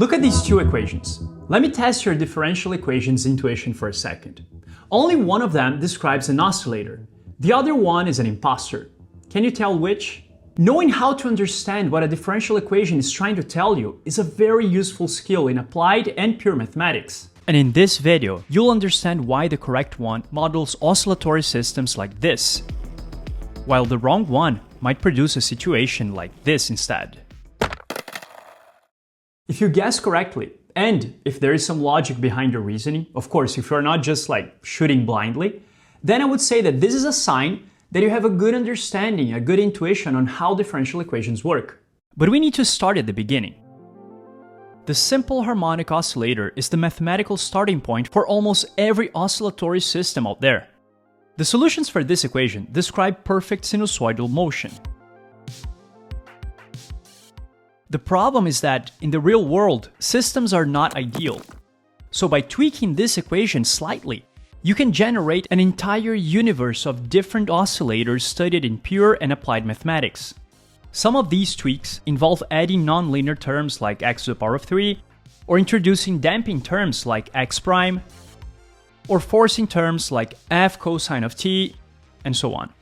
Look at these two equations. Let me test your differential equations intuition for a second. Only one of them describes an oscillator. The other one is an imposter. Can you tell which? Knowing how to understand what a differential equation is trying to tell you is a very useful skill in applied and pure mathematics. And in this video, you'll understand why the correct one models oscillatory systems like this, while the wrong one might produce a situation like this instead. If you guess correctly, and if there is some logic behind your reasoning, of course, if you're not just like shooting blindly, then I would say that this is a sign that you have a good understanding, a good intuition on how differential equations work. But we need to start at the beginning. The simple harmonic oscillator is the mathematical starting point for almost every oscillatory system out there. The solutions for this equation describe perfect sinusoidal motion. The problem is that, in the real world, systems are not ideal. So by tweaking this equation slightly, you can generate an entire universe of different oscillators studied in pure and applied mathematics. Some of these tweaks involve adding nonlinear terms like x to the power of 3, or introducing damping terms like x prime, or forcing terms like f cosine of t, and so on.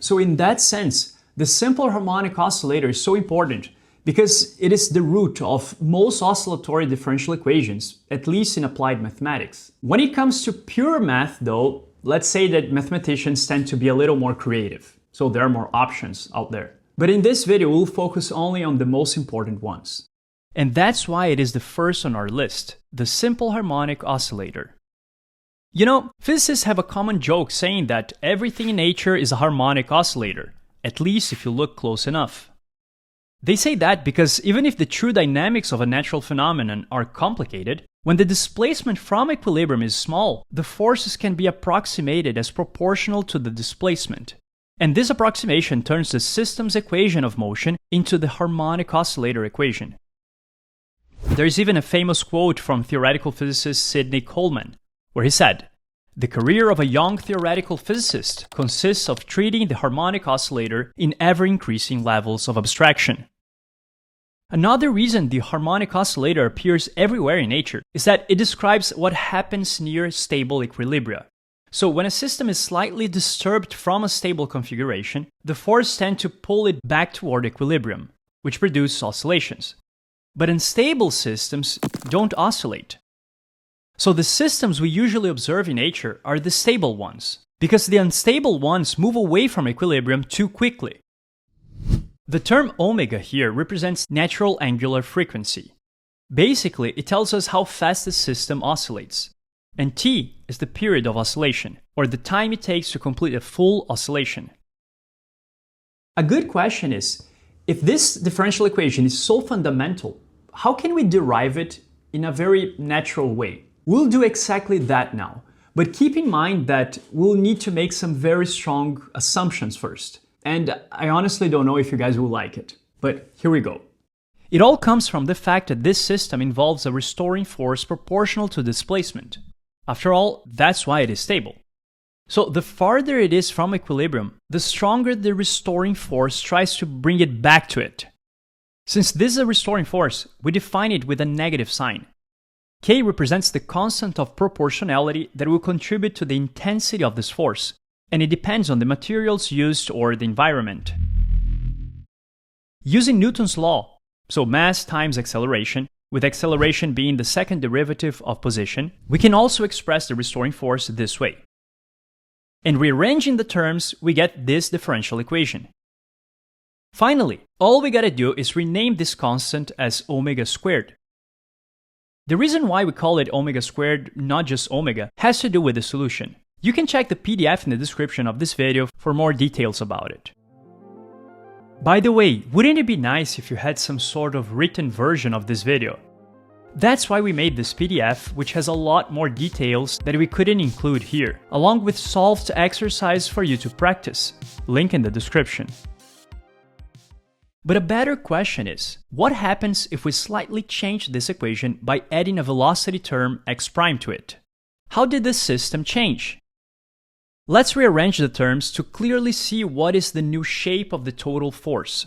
So in that sense, the simple harmonic oscillator is so important because it is the root of most oscillatory differential equations, at least in applied mathematics. When it comes to pure math though, let's say that mathematicians tend to be a little more creative, so there are more options out there. But in this video, we'll focus only on the most important ones. And that's why it is the first on our list, the simple harmonic oscillator. You know, physicists have a common joke saying that everything in nature is a harmonic oscillator, at least if you look close enough. They say that because even if the true dynamics of a natural phenomenon are complicated, when the displacement from equilibrium is small, the forces can be approximated as proportional to the displacement. And this approximation turns the system's equation of motion into the harmonic oscillator equation. There's even a famous quote from theoretical physicist Sidney Coleman, where he said, "The career of a young theoretical physicist consists of treating the harmonic oscillator in ever-increasing levels of abstraction." Another reason the harmonic oscillator appears everywhere in nature is that it describes what happens near stable equilibria. So when a system is slightly disturbed from a stable configuration, the forces tend to pull it back toward equilibrium, which produces oscillations. But unstable systems don't oscillate. So the systems we usually observe in nature are the stable ones, because the unstable ones move away from equilibrium too quickly. The term omega here represents natural angular frequency. Basically, it tells us how fast the system oscillates. And t is the period of oscillation, or the time it takes to complete a full oscillation. A good question is, if this differential equation is so fundamental, how can we derive it in a very natural way? We'll do exactly that now, but keep in mind that we'll need to make some very strong assumptions first. And I honestly don't know if you guys will like it, but here we go. It all comes from the fact that this system involves a restoring force proportional to displacement. After all, that's why it is stable. So the farther it is from equilibrium, the stronger the restoring force tries to bring it back to it. Since this is a restoring force, we define it with a negative sign. K represents the constant of proportionality that will contribute to the intensity of this force, and it depends on the materials used or the environment. Using Newton's law, so mass times acceleration, with acceleration being the second derivative of position, we can also express the restoring force this way. And rearranging the terms, we get this differential equation. Finally, all we gotta do is rename this constant as omega squared. The reason why we call it omega squared, not just omega, has to do with the solution. You can check the PDF in the description of this video for more details about it. By the way, wouldn't it be nice if you had some sort of written version of this video? That's why we made this PDF, which has a lot more details that we couldn't include here, along with solved exercises for you to practice. Link in the description. But a better question is, what happens if we slightly change this equation by adding a velocity term x prime to it? How did this system change? Let's rearrange the terms to clearly see what is the new shape of the total force.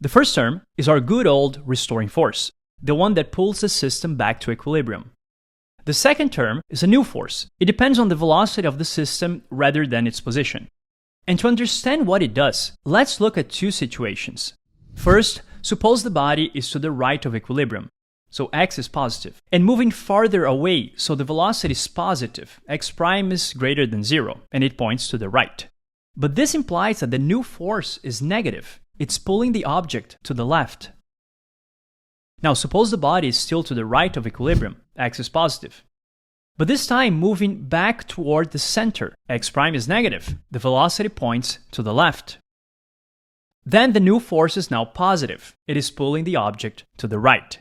The first term is our good old restoring force, the one that pulls the system back to equilibrium. The second term is a new force. It depends on the velocity of the system rather than its position. And to understand what it does, let's look at two situations. First, suppose the body is to the right of equilibrium, so x is positive, and moving farther away, so the velocity is positive, x prime is greater than 0, and it points to the right. But this implies that the new force is negative. It's pulling the object to the left. Now suppose the body is still to the right of equilibrium, x is positive. But this time moving back toward the center, x prime is negative, the velocity points to the left. Then the new force is now positive, it is pulling the object to the right.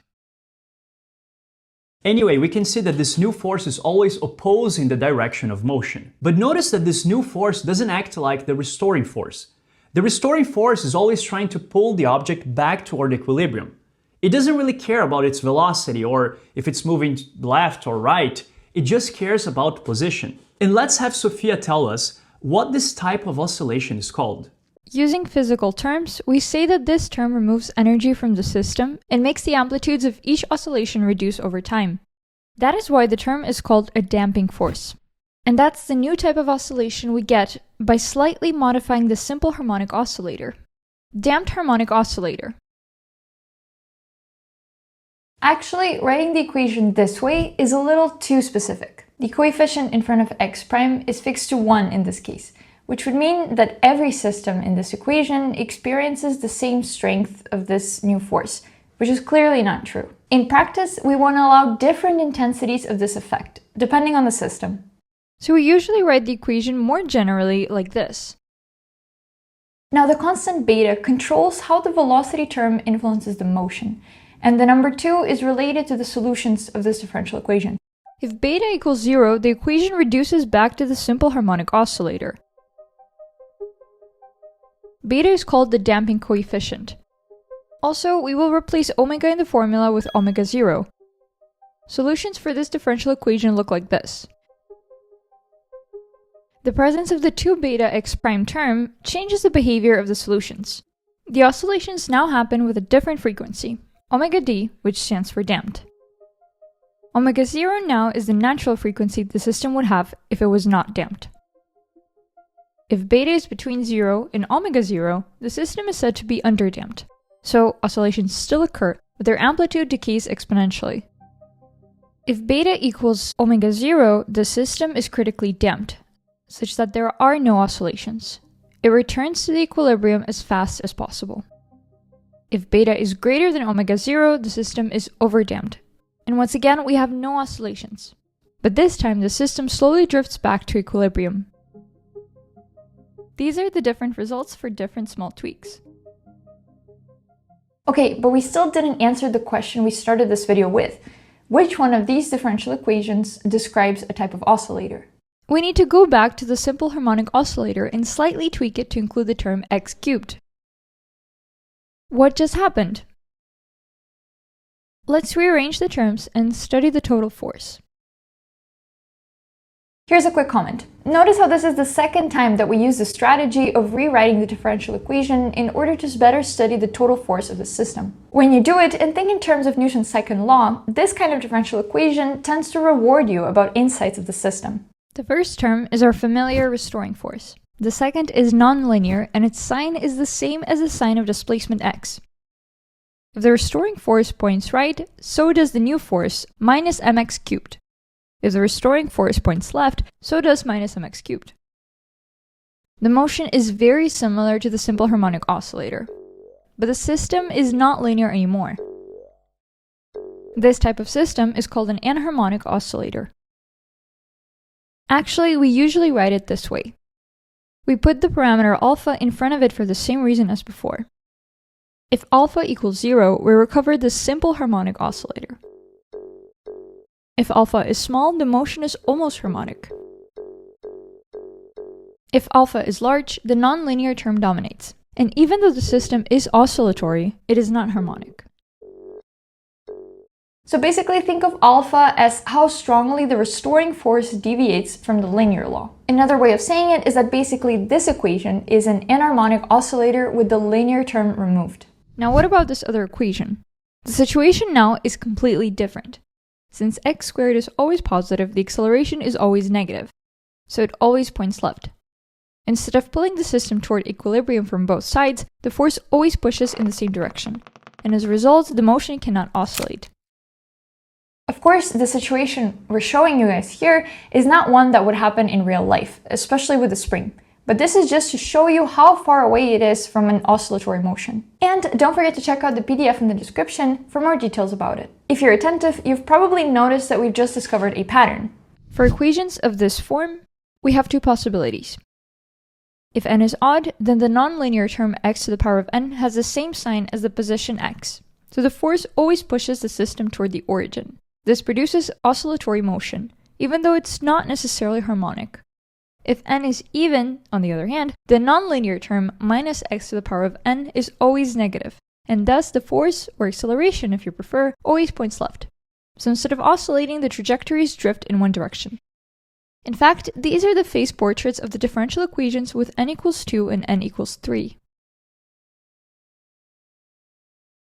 Anyway, we can see that this new force is always opposing the direction of motion. But notice that this new force doesn't act like the restoring force. The restoring force is always trying to pull the object back toward equilibrium. It doesn't really care about its velocity or if it's moving left or right. It just cares about position. And let's have Sophia tell us what this type of oscillation is called. Using physical terms, we say that this term removes energy from the system and makes the amplitudes of each oscillation reduce over time. That is why the term is called a damping force. And that's the new type of oscillation we get by slightly modifying the simple harmonic oscillator. Damped harmonic oscillator. Actually, writing the equation this way is a little too specific. The coefficient in front of x prime is fixed to 1 in this case, which would mean that every system in this equation experiences the same strength of this new force, which is clearly not true. In practice, we want to allow different intensities of this effect, depending on the system. So we usually write the equation more generally like this. Now the constant beta controls how the velocity term influences the motion, and the number 2 is related to the solutions of this differential equation. If beta equals 0, the equation reduces back to the simple harmonic oscillator. Beta is called the damping coefficient. Also, we will replace omega in the formula with omega 0. Solutions for this differential equation look like this. The presence of the 2 beta x prime term changes the behavior of the solutions. The oscillations now happen with a different frequency, omega d, which stands for damped. Omega 0 now is the natural frequency the system would have if it was not damped. If beta is between 0 and omega 0, the system is said to be underdamped. So oscillations still occur, but their amplitude decays exponentially. If beta equals omega 0, the system is critically damped, such that there are no oscillations. It returns to the equilibrium as fast as possible. If beta is greater than omega 0, the system is overdamped. And once again, we have no oscillations. But this time, the system slowly drifts back to equilibrium. These are the different results for different small tweaks. Okay, but we still didn't answer the question we started this video with. Which one of these differential equations describes a type of oscillator? We need to go back to the simple harmonic oscillator and slightly tweak it to include the term x cubed. What just happened? Let's rearrange the terms and study the total force. Here's a quick comment. Notice how this is the second time that we use the strategy of rewriting the differential equation in order to better study the total force of the system. When you do it and think in terms of Newton's second law, this kind of differential equation tends to reward you about insights of the system. The first term is our familiar restoring force. The second is nonlinear, and its sign is the same as the sign of displacement x. If the restoring force points right, so does the new force, minus mx cubed. If the restoring force points left, so does minus mx cubed. The motion is very similar to the simple harmonic oscillator, but the system is not linear anymore. This type of system is called an anharmonic oscillator. Actually, we usually write it this way. We put the parameter alpha in front of it for the same reason as before. If alpha equals 0, we recover the simple harmonic oscillator. If alpha is small, the motion is almost harmonic. If alpha is large, the nonlinear term dominates. And even though the system is oscillatory, it is not harmonic. So basically think of alpha as how strongly the restoring force deviates from the linear law. Another way of saying it is that basically this equation is an anharmonic oscillator with the linear term removed. Now what about this other equation? The situation now is completely different. Since x squared is always positive, the acceleration is always negative, so it always points left. Instead of pulling the system toward equilibrium from both sides, the force always pushes in the same direction, and as a result, the motion cannot oscillate. Of course, the situation we're showing you guys here is not one that would happen in real life, especially with a spring. But this is just to show you how far away it is from an oscillatory motion. And don't forget to check out the PDF in the description for more details about it. If you're attentive, you've probably noticed that we've just discovered a pattern. For equations of this form, we have two possibilities. If n is odd, then the nonlinear term x to the power of n has the same sign as the position x, so the force always pushes the system toward the origin. This produces oscillatory motion, even though it's not necessarily harmonic. If n is even, on the other hand, the nonlinear term minus x to the power of n is always negative, and thus the force, or acceleration if you prefer, always points left. So instead of oscillating, the trajectories drift in one direction. In fact, these are the phase portraits of the differential equations with n equals 2 and n equals 3.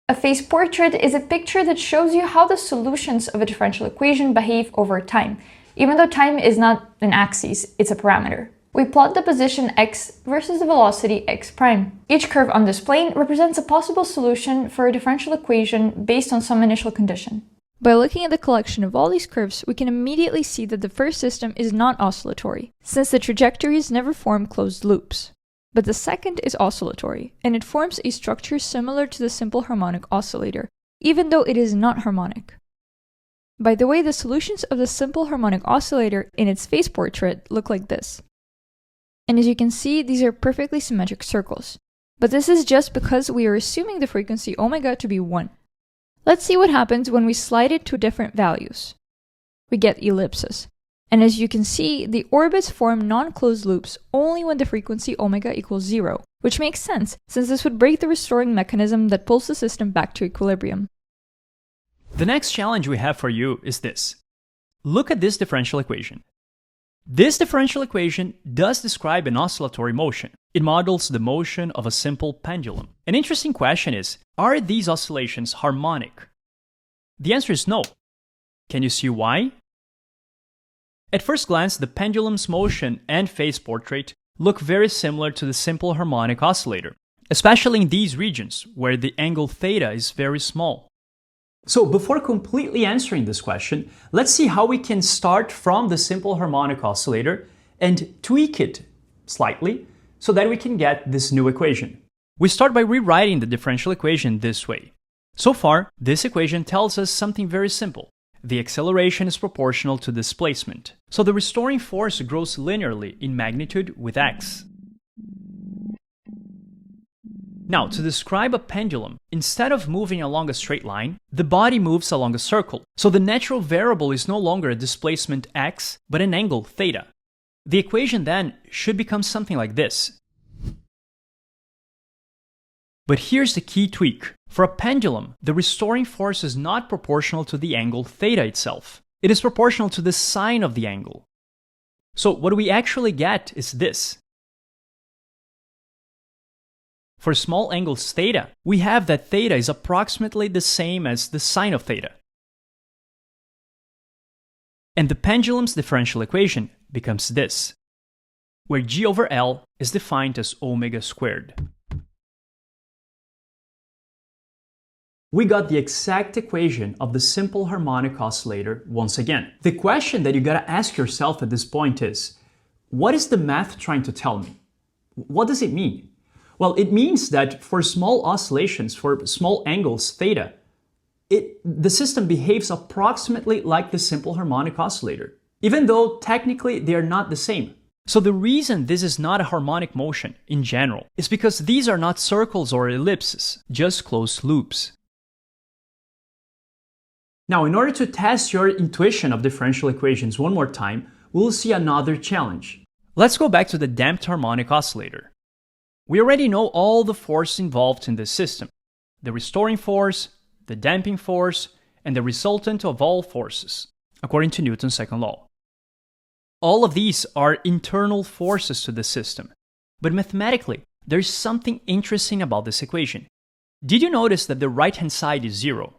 A phase portrait is a picture that shows you how the solutions of a differential equation behave over time. Even though time is not an axis, it's a parameter. We plot the position x versus the velocity x prime. Each curve on this plane represents a possible solution for a differential equation based on some initial condition. By looking at the collection of all these curves, we can immediately see that the first system is not oscillatory, since the trajectories never form closed loops. But the second is oscillatory, and it forms a structure similar to the simple harmonic oscillator, even though it is not harmonic. By the way, the solutions of the simple harmonic oscillator in its phase portrait look like this. And as you can see, these are perfectly symmetric circles. But this is just because we are assuming the frequency omega to be 1. Let's see what happens when we slide it to different values. We get ellipses. And as you can see, the orbits form non-closed loops only when the frequency omega equals 0, which makes sense, since this would break the restoring mechanism that pulls the system back to equilibrium. The next challenge we have for you is this. Look at this differential equation. This differential equation does describe an oscillatory motion. It models the motion of a simple pendulum. An interesting question is, are these oscillations harmonic? The answer is no. Can you see why? At first glance, the pendulum's motion and phase portrait look very similar to the simple harmonic oscillator, especially in these regions where the angle theta is very small. So before completely answering this question, let's see how we can start from the simple harmonic oscillator and tweak it slightly so that we can get this new equation. We start by rewriting the differential equation this way. So far, this equation tells us something very simple. The acceleration is proportional to displacement, so the restoring force grows linearly in magnitude with x. Now, to describe a pendulum, instead of moving along a straight line, the body moves along a circle. So the natural variable is no longer a displacement x, but an angle theta. The equation then should become something like this. But here's the key tweak. For a pendulum, the restoring force is not proportional to the angle theta itself. It is proportional to the sine of the angle. So what we actually get is this. For small angles theta, we have that theta is approximately the same as the sine of theta. And the pendulum's differential equation becomes this, where g over L is defined as omega squared. We got the exact equation of the simple harmonic oscillator once again. The question that you gotta ask yourself at this point is, what is the math trying to tell me? What does it mean? Well, it means that for small oscillations, for small angles theta, the system behaves approximately like the simple harmonic oscillator, even though technically they are not the same. So the reason this is not a harmonic motion in general is because these are not circles or ellipses, just closed loops. Now, in order to test your intuition of differential equations one more time, we'll see another challenge. Let's go back to the damped harmonic oscillator. We already know all the forces involved in this system: the restoring force, the damping force, and the resultant of all forces, according to Newton's second law. All of these are internal forces to the system, but mathematically, there's something interesting about this equation. Did you notice that the right-hand side is 0?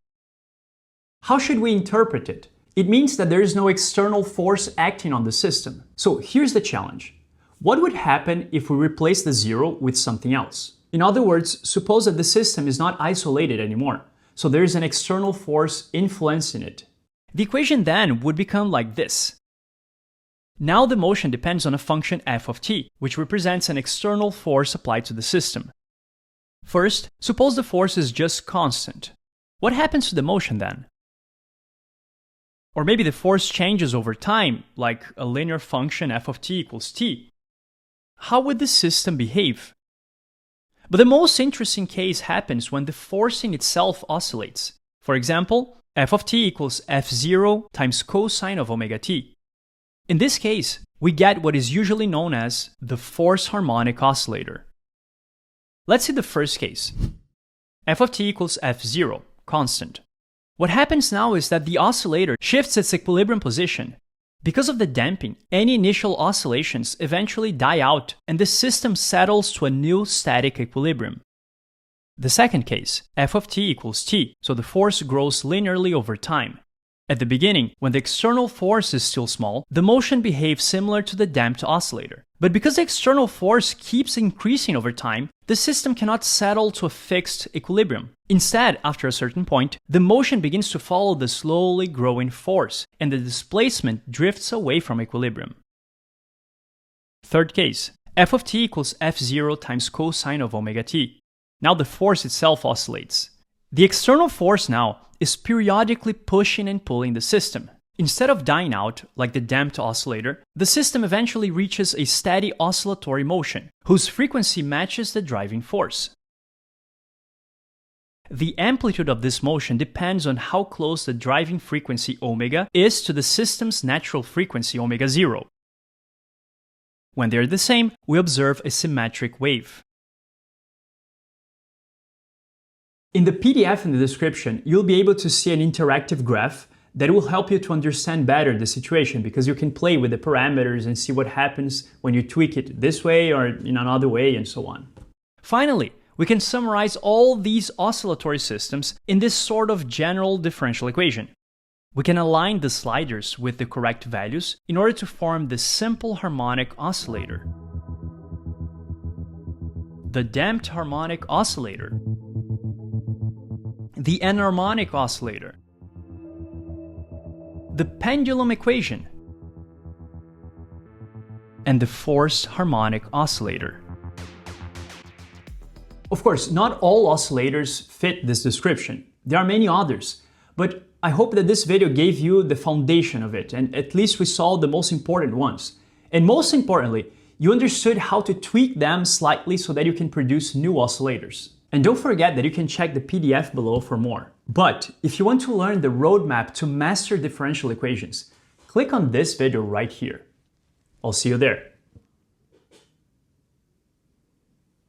How should we interpret it? It means that there is no external force acting on the system. So here's the challenge. What would happen if we replace the 0 with something else? In other words, suppose that the system is not isolated anymore, so there is an external force influencing it. The equation then would become like this. Now the motion depends on a function f of t, which represents an external force applied to the system. First, suppose the force is just constant. What happens to the motion then? Or maybe the force changes over time, like a linear function f of t equals t. How would the system behave? But the most interesting case happens when the forcing itself oscillates. For example, f of t equals f0 times cosine of omega t. In this case, we get what is usually known as the force harmonic oscillator. Let's see the first case. F of t equals f0, constant. What happens now is that the oscillator shifts its equilibrium position. Because of the damping, any initial oscillations eventually die out and the system settles to a new static equilibrium. The second case, f of t equals t, so the force grows linearly over time. At the beginning, when the external force is still small, the motion behaves similar to the damped oscillator. But because the external force keeps increasing over time, the system cannot settle to a fixed equilibrium. Instead, after a certain point, the motion begins to follow the slowly growing force, and the displacement drifts away from equilibrium. Third case, f of t equals f0 times cosine of omega t. Now the force itself oscillates. The external force now is periodically pushing and pulling the system. Instead of dying out, like the damped oscillator, the system eventually reaches a steady oscillatory motion, whose frequency matches the driving force. The amplitude of this motion depends on how close the driving frequency omega is to the system's natural frequency omega 0. When they're the same, we observe a symmetric wave. In the PDF in the description, you'll be able to see an interactive graph that will help you to understand better the situation, because you can play with the parameters and see what happens when you tweak it this way or in another way and so on. Finally, we can summarize all these oscillatory systems in this sort of general differential equation. We can align the sliders with the correct values in order to form the simple harmonic oscillator, the damped harmonic oscillator, the anharmonic oscillator, the pendulum equation, and the forced harmonic oscillator. Of course, not all oscillators fit this description. There are many others, but I hope that this video gave you the foundation of it, and at least we saw the most important ones. And most importantly, you understood how to tweak them slightly so that you can produce new oscillators. And don't forget that you can check the PDF below for more. But if you want to learn the roadmap to master differential equations, click on this video right here. I'll see you there.